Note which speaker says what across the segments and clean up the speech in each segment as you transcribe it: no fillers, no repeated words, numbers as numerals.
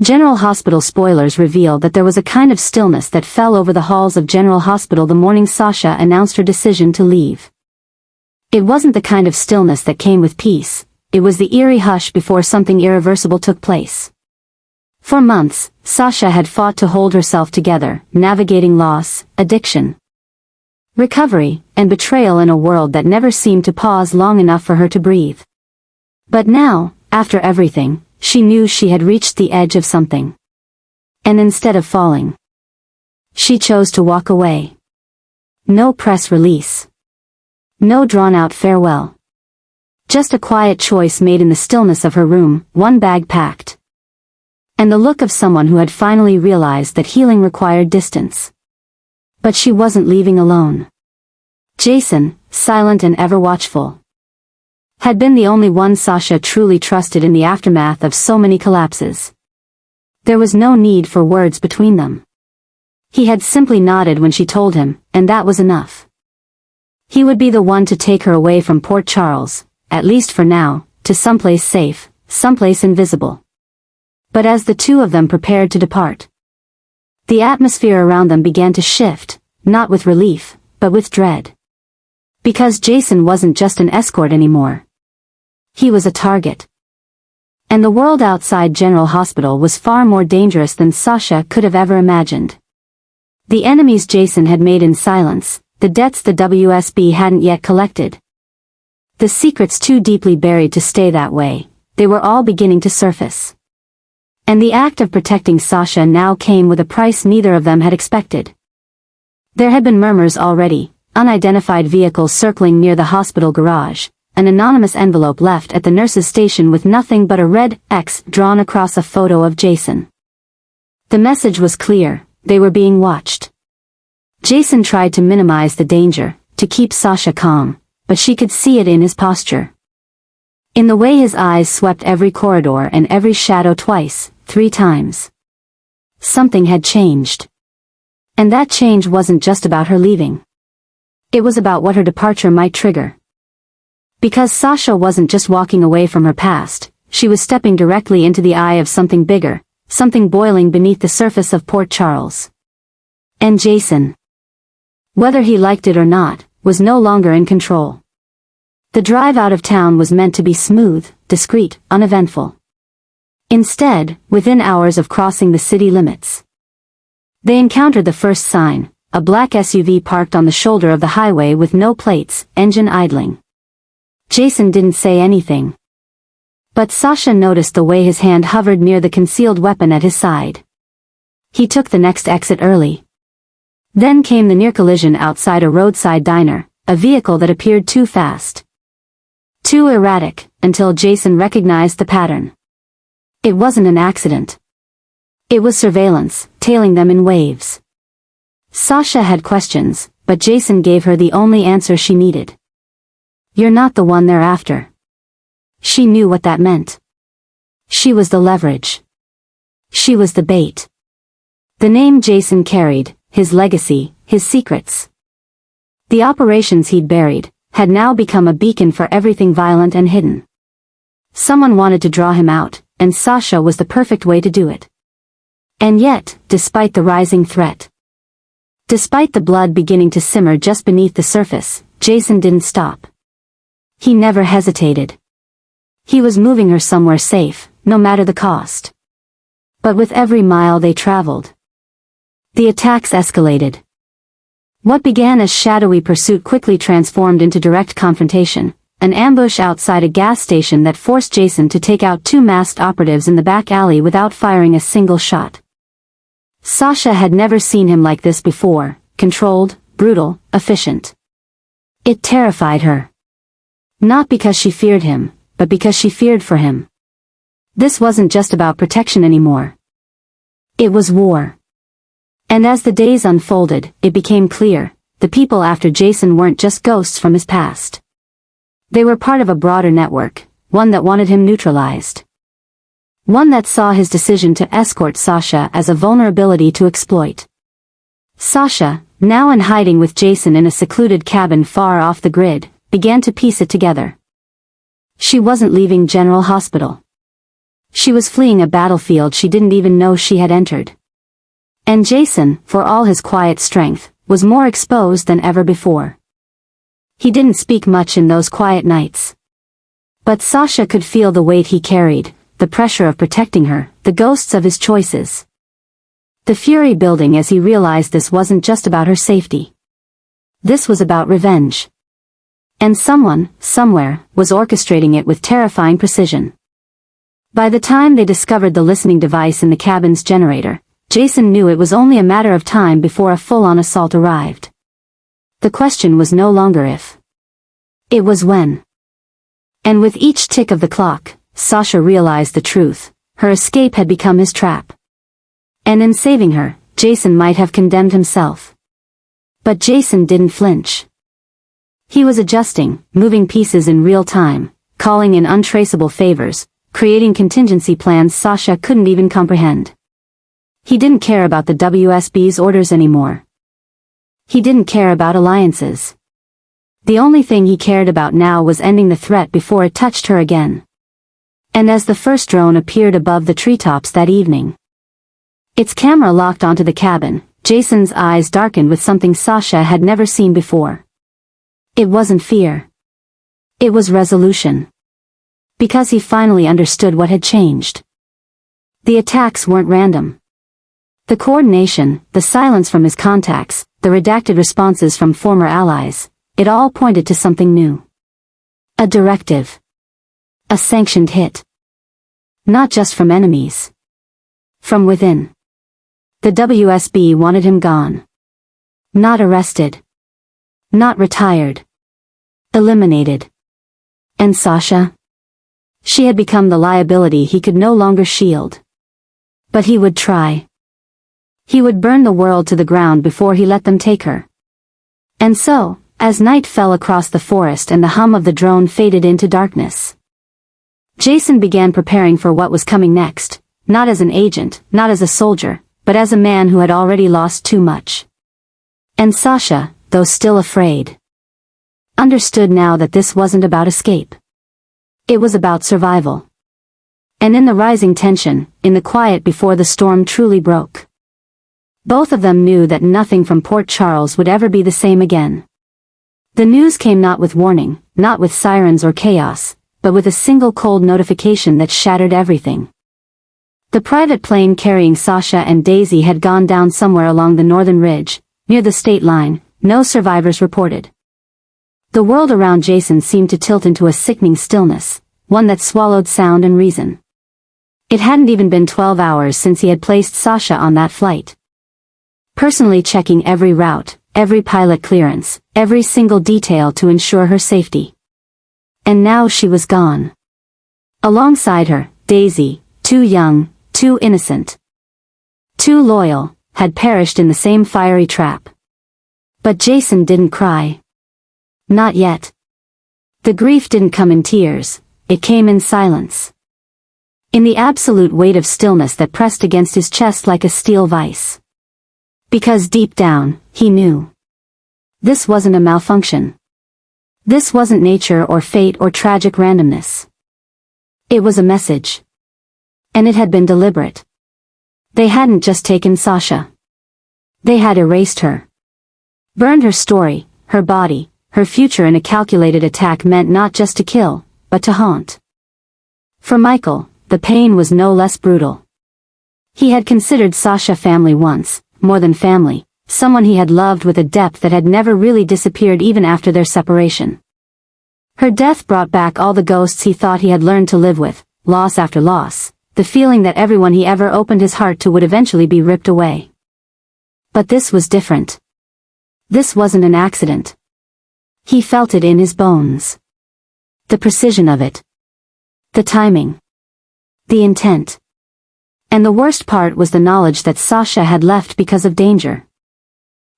Speaker 1: General Hospital spoilers reveal that there was a kind of stillness that fell over the halls of General Hospital the morning Sasha announced her decision to leave. It wasn't the kind of stillness that came with peace, it was the eerie hush before something irreversible took place. For months, Sasha had fought to hold herself together, navigating loss, addiction, recovery, and betrayal in a world that never seemed to pause long enough for her to breathe. But now, after everything, she knew she had reached the edge of something. And instead of falling, she chose to walk away. No press release. No drawn-out farewell. Just a quiet choice made in the stillness of her room, one bag packed. And the look of someone who had finally realized that healing required distance. But she wasn't leaving alone. Jason, silent and ever watchful, had been the only one Sasha truly trusted in the aftermath of so many collapses. There was no need for words between them. He had simply nodded when she told him, and that was enough. He would be the one to take her away from Port Charles, at least for now, to someplace safe, someplace invisible. But as the two of them prepared to depart, the atmosphere around them began to shift, not with relief, but with dread. Because Jason wasn't just an escort anymore. He was a target. And the world outside General Hospital was far more dangerous than Sasha could have ever imagined. The enemies Jason had made in silence, the debts the WSB hadn't yet collected. The secrets too deeply buried to stay that way, they were all beginning to surface. And the act of protecting Sasha now came with a price neither of them had expected. There had been murmurs already, unidentified vehicles circling near the hospital garage, an anonymous envelope left at the nurse's station with nothing but a red X drawn across a photo of Jason. The message was clear, they were being watched. Jason tried to minimize the danger, to keep Sasha calm, but she could see it in his posture. In the way his eyes swept every corridor and every shadow twice, 3 times. Something had changed. And that change wasn't just about her leaving. It was about what her departure might trigger. Because Sasha wasn't just walking away from her past, she was stepping directly into the eye of something bigger, something boiling beneath the surface of Port Charles. And Jason, whether he liked it or not, was no longer in control. The drive out of town was meant to be smooth, discreet, uneventful. Instead, within hours of crossing the city limits, they encountered the first sign, a black SUV parked on the shoulder of the highway with no plates, engine idling. Jason didn't say anything. But Sasha noticed the way his hand hovered near the concealed weapon at his side. He took the next exit early. Then came the near collision outside a roadside diner, a vehicle that appeared too fast. Too erratic, until Jason recognized the pattern. It wasn't an accident. It was surveillance, tailing them in waves. Sasha had questions, but Jason gave her the only answer she needed. You're not the one they're after. She knew what that meant. She was the leverage. She was the bait. The name Jason carried, his legacy, his secrets. The operations he'd buried, had now become a beacon for everything violent and hidden. Someone wanted to draw him out, and Sasha was the perfect way to do it. And yet, despite the rising threat, despite the blood beginning to simmer just beneath the surface, Jason didn't stop. He never hesitated. He was moving her somewhere safe, no matter the cost. But with every mile they traveled, the attacks escalated. What began as shadowy pursuit quickly transformed into direct confrontation, an ambush outside a gas station that forced Jason to take out 2 masked operatives in the back alley without firing a single shot. Sasha had never seen him like this before, controlled, brutal, efficient. It terrified her. Not because she feared him, but because she feared for him. This wasn't just about protection anymore. It was war. And as the days unfolded, it became clear, the people after Jason weren't just ghosts from his past. They were part of a broader network, one that wanted him neutralized. One that saw his decision to escort Sasha as a vulnerability to exploit. Sasha, now in hiding with Jason in a secluded cabin far off the grid, began to piece it together. She wasn't leaving General Hospital. She was fleeing a battlefield she didn't even know she had entered. And Jason, for all his quiet strength, was more exposed than ever before. He didn't speak much in those quiet nights. But Sasha could feel the weight he carried, the pressure of protecting her, the ghosts of his choices. The fury building as he realized this wasn't just about her safety. This was about revenge. And someone, somewhere, was orchestrating it with terrifying precision. By the time they discovered the listening device in the cabin's generator, Jason knew it was only a matter of time before a full-on assault arrived. The question was no longer if. It was when. And with each tick of the clock, Sasha realized the truth. Her escape had become his trap. And in saving her, Jason might have condemned himself. But Jason didn't flinch. He was adjusting, moving pieces in real time, calling in untraceable favors, creating contingency plans Sasha couldn't even comprehend. He didn't care about the WSB's orders anymore. He didn't care about alliances. The only thing he cared about now was ending the threat before it touched her again. And as the first drone appeared above the treetops that evening, its camera locked onto the cabin, Jason's eyes darkened with something Sasha had never seen before. It wasn't fear. It was resolution. Because he finally understood what had changed. The attacks weren't random. The coordination, the silence from his contacts, the redacted responses from former allies, it all pointed to something new. A directive. A sanctioned hit. Not just from enemies. From within. The WSB wanted him gone. Not arrested. Not retired. Eliminated. And Sasha? She had become the liability he could no longer shield. But he would try. He would burn the world to the ground before he let them take her. And so, as night fell across the forest and the hum of the drone faded into darkness, Jason began preparing for what was coming next, not as an agent, not as a soldier, but as a man who had already lost too much. And Sasha, though still afraid, understood now that this wasn't about escape. It was about survival. And in the rising tension, in the quiet before the storm truly broke, both of them knew that nothing from Port Charles would ever be the same again. The news came not with warning, not with sirens or chaos, but with a single cold notification that shattered everything. The private plane carrying Sasha and Daisy had gone down somewhere along the northern ridge, near the state line. No survivors reported. The world around Jason seemed to tilt into a sickening stillness, one that swallowed sound and reason. It hadn't even been 12 hours since he had placed Sasha on that flight. Personally checking every route, every pilot clearance, every single detail to ensure her safety. And now she was gone. Alongside her, Daisy, too young, too innocent, too loyal, had perished in the same fiery trap. But Jason didn't cry. Not yet. The grief didn't come in tears, it came in silence. In the absolute weight of stillness that pressed against his chest like a steel vice. Because deep down, he knew. This wasn't a malfunction. This wasn't nature or fate or tragic randomness. It was a message. And it had been deliberate. They hadn't just taken Sasha. They had erased her. Burned her story, her body, her future in a calculated attack meant not just to kill, but to haunt. For Michael, the pain was no less brutal. He had considered Sasha family once, more than family, someone he had loved with a depth that had never really disappeared even after their separation. Her death brought back all the ghosts he thought he had learned to live with, loss after loss, the feeling that everyone he ever opened his heart to would eventually be ripped away. But this was different. This wasn't an accident. He felt it in his bones. The precision of it. The timing. The intent. And the worst part was the knowledge that Sasha had left because of danger.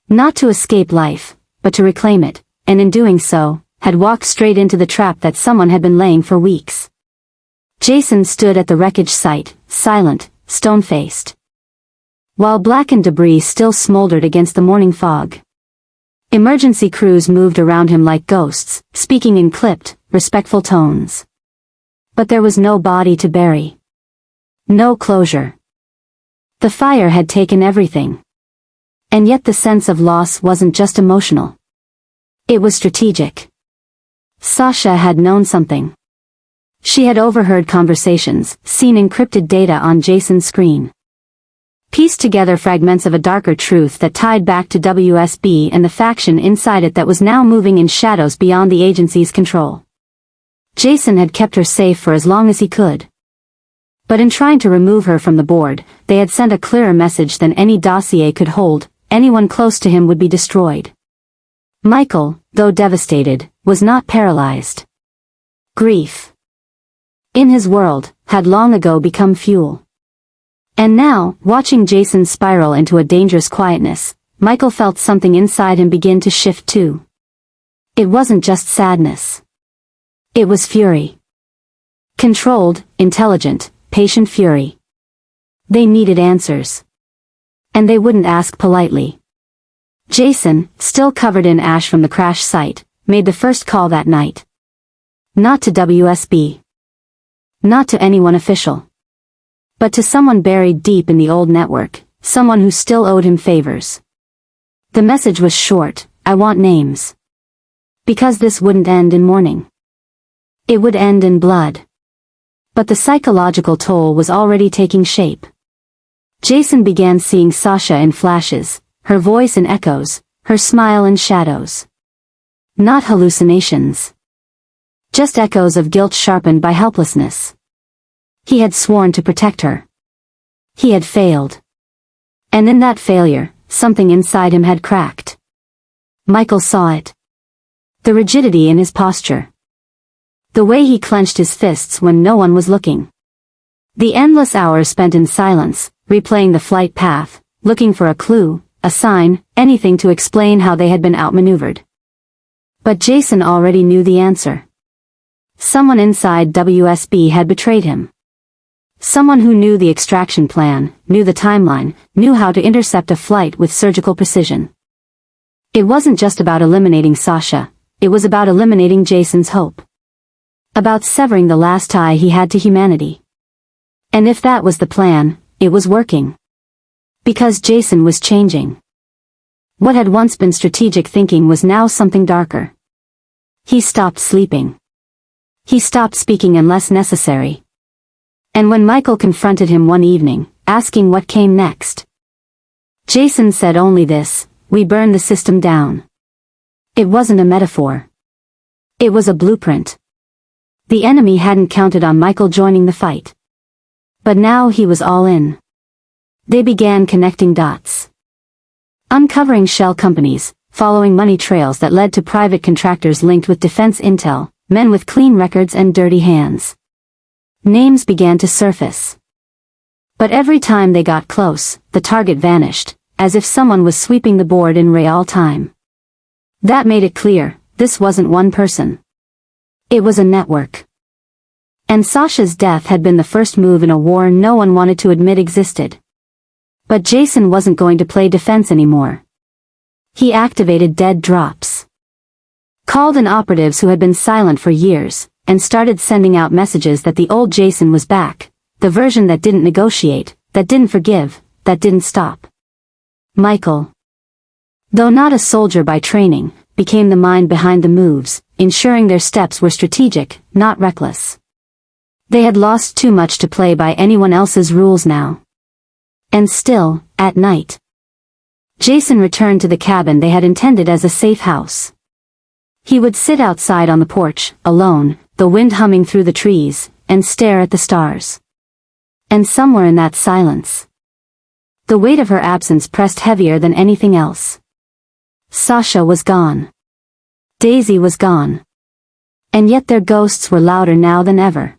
Speaker 1: Not to escape life, but to reclaim it, and in doing so, had walked straight into the trap that someone had been laying for weeks. Jason stood at the wreckage site, silent, stone-faced. While blackened debris still smoldered against the morning fog. Emergency crews moved around him like ghosts, speaking in clipped, respectful tones. But there was no body to bury. No closure. The fire had taken everything. And yet the sense of loss wasn't just emotional. It was strategic. Sasha had known something. She had overheard conversations, seen encrypted data on Jason's screen. Pieced together fragments of a darker truth that tied back to WSB and the faction inside it that was now moving in shadows beyond the agency's control. Jason had kept her safe for as long as he could. But in trying to remove her from the board, they had sent a clearer message than any dossier could hold: anyone close to him would be destroyed. Michael, though devastated, was not paralyzed. Grief, in his world, had long ago become fuel. And now, watching Jason spiral into a dangerous quietness, Michael felt something inside him begin to shift too. It wasn't just sadness. It was fury. Controlled, intelligent, patient fury. They needed answers. And they wouldn't ask politely. Jason, still covered in ash from the crash site, made the first call that night. Not to WSB. Not to anyone official. But to someone buried deep in the old network, someone who still owed him favors. The message was short: I want names. Because this wouldn't end in mourning. It would end in blood. But the psychological toll was already taking shape. Jason began seeing Sasha in flashes, her voice in echoes, her smile in shadows. Not hallucinations. Just echoes of guilt sharpened by helplessness. He had sworn to protect her. He had failed. And in that failure, something inside him had cracked. Michael saw it. The rigidity in his posture. The way he clenched his fists when no one was looking. The endless hours spent in silence, replaying the flight path, looking for a clue, a sign, anything to explain how they had been outmaneuvered. But Jason already knew the answer. Someone inside WSB had betrayed him. Someone who knew the extraction plan, knew the timeline, knew how to intercept a flight with surgical precision. It wasn't just about eliminating Sasha, it was about eliminating Jason's hope. About severing the last tie he had to humanity. And if that was the plan, it was working. Because Jason was changing. What had once been strategic thinking was now something darker. He stopped sleeping. He stopped speaking unless necessary. And when Michael confronted him one evening, asking what came next, Jason said only this: we burned the system down. It wasn't a metaphor. It was a blueprint. The enemy hadn't counted on Michael joining the fight. But now he was all in. They began connecting dots. Uncovering shell companies, following money trails that led to private contractors linked with defense intel, men with clean records and dirty hands. Names began to surface. But every time they got close, the target vanished, as if someone was sweeping the board in real time. That made it clear, this wasn't one person. It was a network. And Sasha's death had been the first move in a war no one wanted to admit existed. But Jason wasn't going to play defense anymore. He activated dead drops. Called in operatives who had been silent for years, and started sending out messages that the old Jason was back, the version that didn't negotiate, that didn't forgive, that didn't stop. Michael, though not a soldier by training, became the mind behind the moves, ensuring their steps were strategic, not reckless. They had lost too much to play by anyone else's rules now. And still, at night, Jason returned to the cabin they had intended as a safe house. He would sit outside on the porch, alone, the wind humming through the trees, and stare at the stars. And somewhere in that silence, the weight of her absence pressed heavier than anything else. Sasha was gone. Daisy was gone. And yet their ghosts were louder now than ever.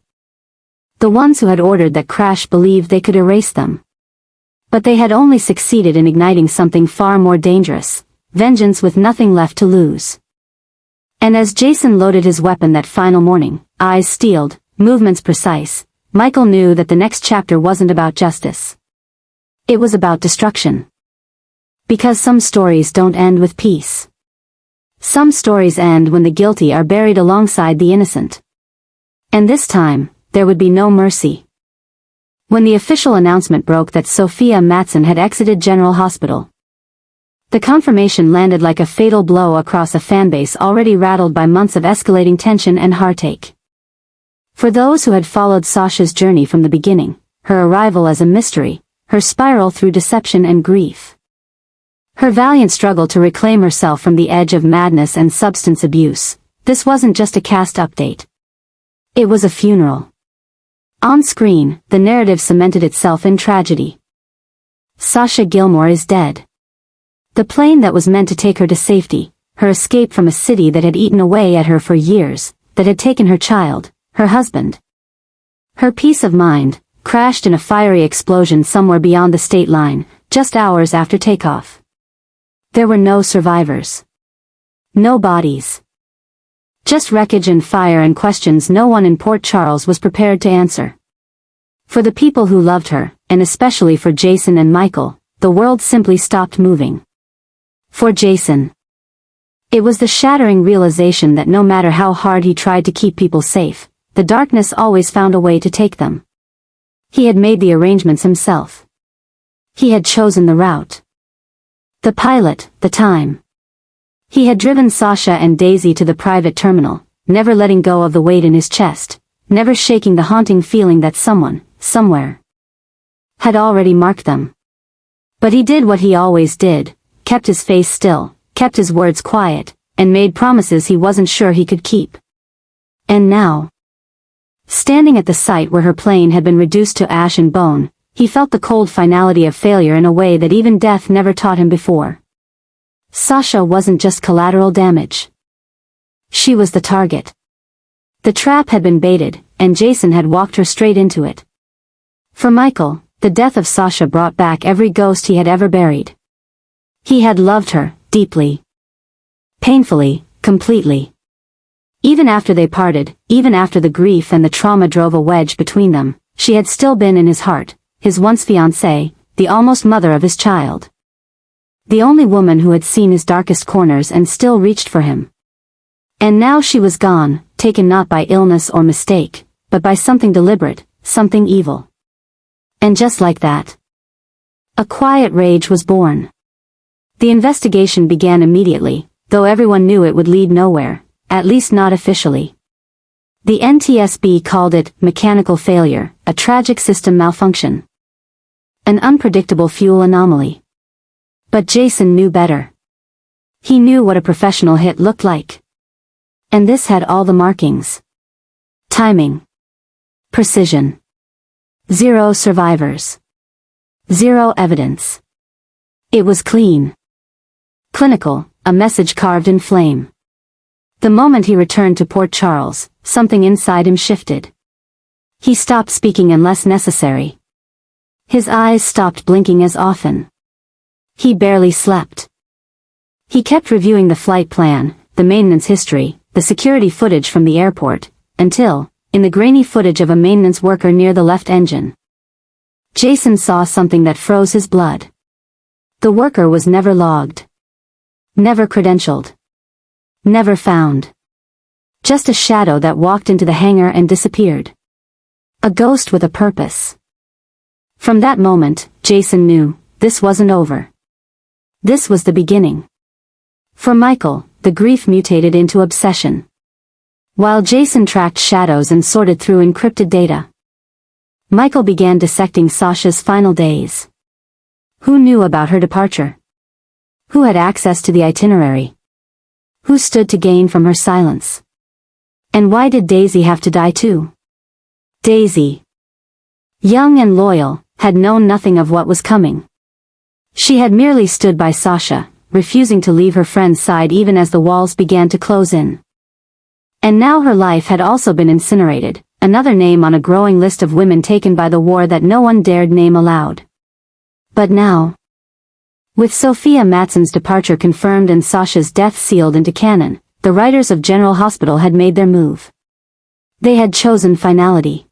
Speaker 1: The ones who had ordered that crash believed they could erase them. But they had only succeeded in igniting something far more dangerous, vengeance with nothing left to lose. And as Jason loaded his weapon that final morning, eyes steeled, movements precise, Michael knew that the next chapter wasn't about justice. It was about destruction. Because some stories don't end with peace. Some stories end when the guilty are buried alongside the innocent. And this time, there would be no mercy. when the official announcement broke that Sophia Mattsson had exited General Hospital. The confirmation landed like a fatal blow across a fanbase already rattled by months of escalating tension and heartache. For those who had followed Sasha's journey from the beginning, her arrival as a mystery, her spiral through deception and grief, her valiant struggle to reclaim herself from the edge of madness and substance abuse, this wasn't just a cast update. It was a funeral. On screen, the narrative cemented itself in tragedy. Sasha Gilmore is dead. The plane that was meant to take her to safety, her escape from a city that had eaten away at her for years, that had taken her child, her husband, her peace of mind, crashed in a fiery explosion somewhere beyond the state line, just hours after takeoff. There were no survivors. No bodies. Just wreckage and fire and questions no one in Port Charles was prepared to answer. For the people who loved her, and especially for Jason and Michael, the world simply stopped moving. For Jason, it was the shattering realization that no matter how hard he tried to keep people safe, the darkness always found a way to take them. He had made the arrangements himself. He had chosen the route, the pilot, the time. He had driven Sasha and Daisy to the private terminal, never letting go of the weight in his chest, never shaking the haunting feeling that someone, somewhere, had already marked them. But he did what he always did, kept his face still, kept his words quiet, and made promises he wasn't sure he could keep. And now, standing at the site where her plane had been reduced to ash and bone, he felt the cold finality of failure in a way that even death never taught him before. Sasha wasn't just collateral damage. She was the target. The trap had been baited, and Jason had walked her straight into it. For Michael, the death of Sasha brought back every ghost he had ever buried. He had loved her, deeply. Painfully, completely. Even after they parted, even after the grief and the trauma drove a wedge between them, she had still been in his heart, his once fiancée, the almost mother of his child. The only woman who had seen his darkest corners and still reached for him. And now she was gone, taken not by illness or mistake, but by something deliberate, something evil. And just like that, a quiet rage was born. The investigation began immediately, though everyone knew it would lead nowhere, at least not officially. The NTSB called it mechanical failure, a tragic system malfunction, an unpredictable fuel anomaly. But Jason knew better. He knew what a professional hit looked like. And this had all the markings. Timing. Precision. 0 survivors. 0 evidence. It was clean. Clinical, a message carved in flame. The moment he returned to Port Charles, something inside him shifted. He stopped speaking unless necessary. His eyes stopped blinking as often. He barely slept. He kept reviewing the flight plan, the maintenance history, the security footage from the airport, until, in the grainy footage of a maintenance worker near the left engine, Jason saw something that froze his blood. The worker was never logged. Never credentialed. Never found. Just a shadow that walked into the hangar and disappeared. A ghost with a purpose. From that moment, Jason knew, this wasn't over. This was the beginning. For Michael, the grief mutated into obsession. While Jason tracked shadows and sorted through encrypted data, Michael began dissecting Sasha's final days. Who knew about her departure? Who had access to the itinerary? Who stood to gain from her silence? And why did Daisy have to die too? Daisy, young and loyal, had known nothing of what was coming. She had merely stood by Sasha, refusing to leave her friend's side even as the walls began to close in. And now her life had also been incinerated, another name on a growing list of women taken by the war that no one dared name aloud. But now, with Sophia Mattson's departure confirmed and Sasha's death sealed into canon, the writers of General Hospital had made their move. They had chosen finality.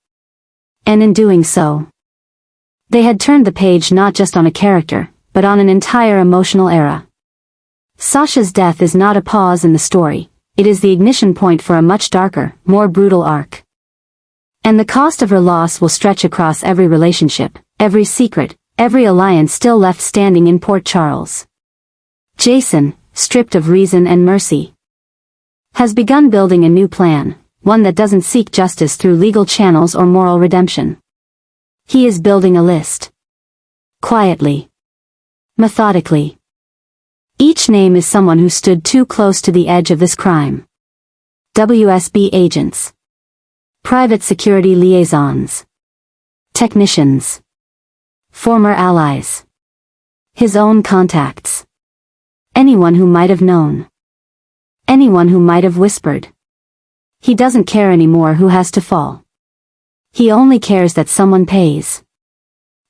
Speaker 1: And in doing so, they had turned the page not just on a character, but on an entire emotional era. Sasha's death is not a pause in the story, it is the ignition point for a much darker, more brutal arc. And the cost of her loss will stretch across every relationship, every secret, every alliance still left standing in Port Charles. Jason, stripped of reason and mercy, has begun building a new plan, one that doesn't seek justice through legal channels or moral redemption. He is building a list. Quietly. Methodically. Each name is someone who stood too close to the edge of this crime. WSB agents. Private security liaisons. Technicians. Former allies. His own contacts. Anyone who might have known. Anyone who might have whispered. He doesn't care anymore who has to fall. He only cares that someone pays.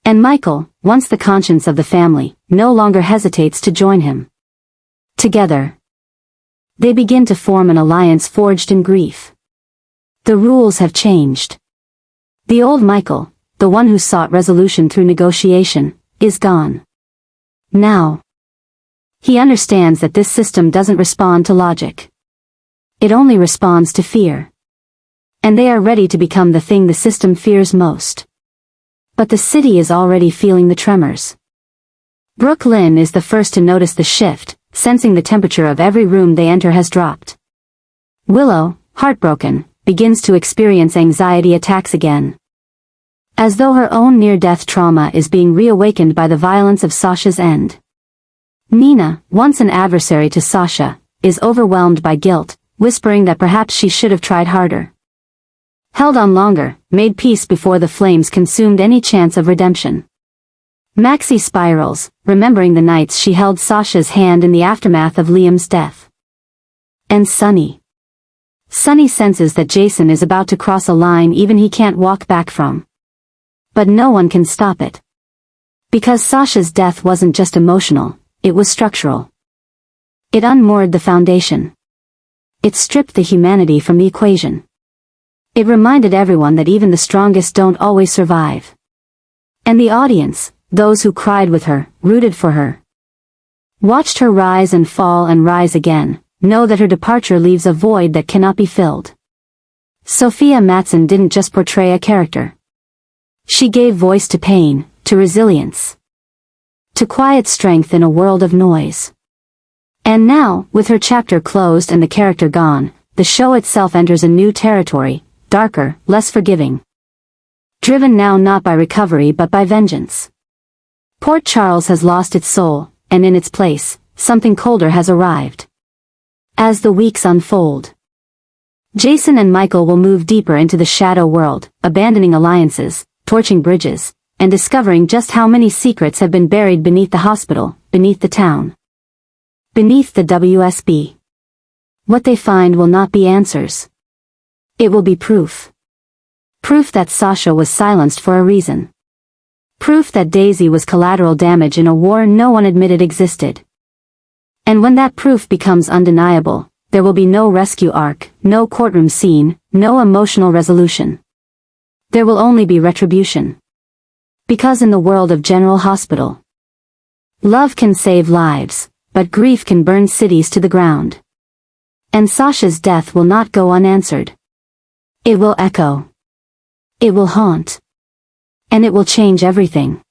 Speaker 1: And Michael, once the conscience of the family, no longer hesitates to join him. Together, they begin to form an alliance forged in grief. The rules have changed. The old Michael, the one who sought resolution through negotiation, is gone. Now, he understands that this system doesn't respond to logic. It only responds to fear. And they are ready to become the thing the system fears most. But the city is already feeling the tremors. Brooklyn is the first to notice the shift, sensing the temperature of every room they enter has dropped. Willow, heartbroken, begins to experience anxiety attacks again. As though her own near-death trauma is being reawakened by the violence of Sasha's end. Nina, once an adversary to Sasha, is overwhelmed by guilt, whispering that perhaps she should have tried harder. Held on longer, made peace before the flames consumed any chance of redemption. Maxie spirals, remembering the nights she held Sasha's hand in the aftermath of Liam's death. And Sunny. Sunny senses that Jason is about to cross a line even he can't walk back from. But no one can stop it. Because Sasha's death wasn't just emotional, it was structural. It unmoored the foundation. It stripped the humanity from the equation. It reminded everyone that even the strongest don't always survive. And the audience, those who cried with her, rooted for her, watched her rise and fall and rise again, know that her departure leaves a void that cannot be filled. Sophia Matson didn't just portray a character. She gave voice to pain, to resilience, to quiet strength in a world of noise. And now, with her chapter closed and the character gone, the show itself enters a new territory, darker, less forgiving. Driven now not by recovery but by vengeance. Port Charles has lost its soul, and in its place, something colder has arrived. As the weeks unfold, Jason and Michael will move deeper into the shadow world, abandoning alliances, torching bridges, and discovering just how many secrets have been buried beneath the hospital, beneath the town, beneath the WSB. What they find will not be answers. It will be proof. Proof that Sasha was silenced for a reason. Proof that Daisy was collateral damage in a war no one admitted existed. And when that proof becomes undeniable, there will be no rescue arc, no courtroom scene, no emotional resolution. There will only be retribution. Because in the world of General Hospital, love can save lives, but grief can burn cities to the ground. And Sasha's death will not go unanswered. It will echo. It will haunt. And it will change everything.